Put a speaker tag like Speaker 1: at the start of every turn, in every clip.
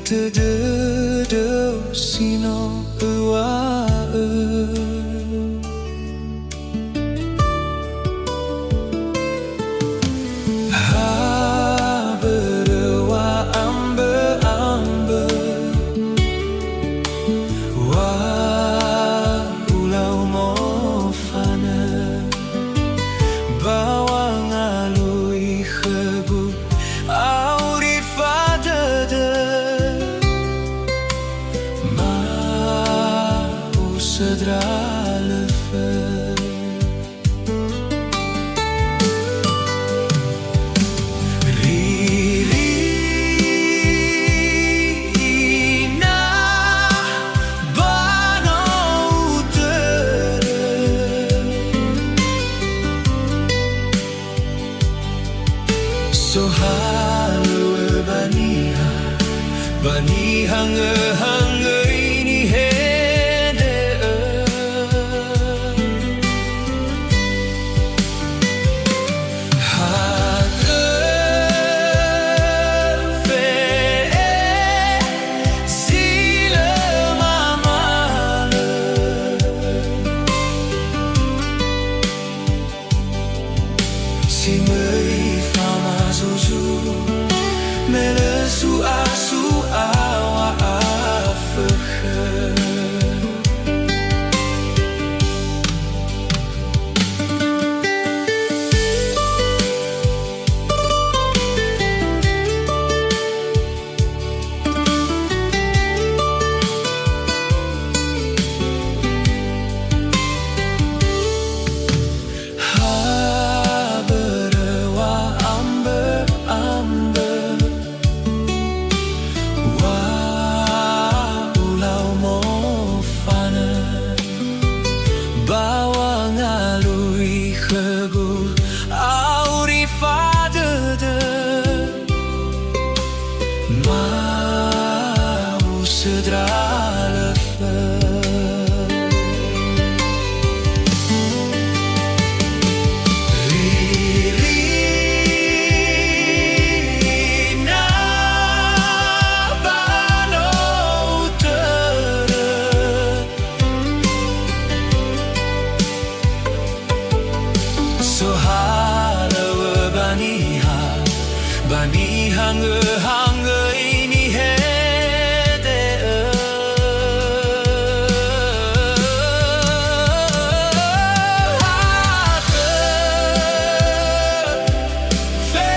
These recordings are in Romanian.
Speaker 1: te de sino ua ha berwa ambe ambe wa ulau mo fana bawang alui khebu auri fadada ma usedra lefe so halwe bani hange ini hede ha fe sile mamale si mei fama zuzu mele su awa afege bawang alui khebu auri fadada mau sedra lefe so halwe bani hange ini hede fe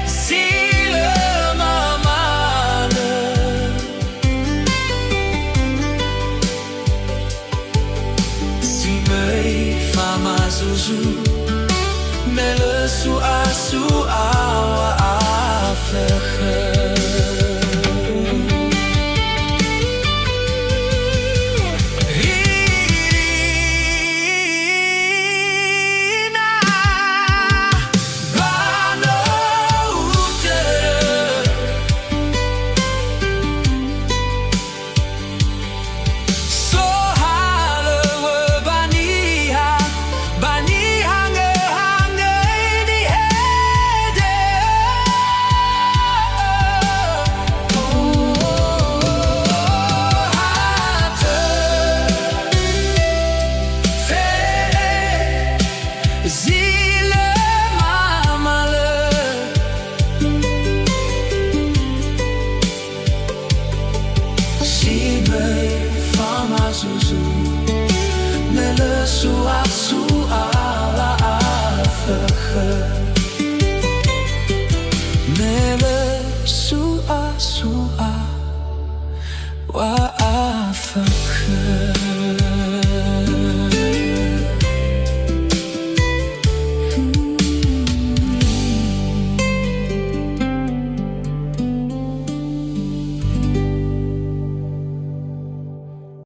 Speaker 1: sile mamale si mei fama zuzu mele su awa afege Z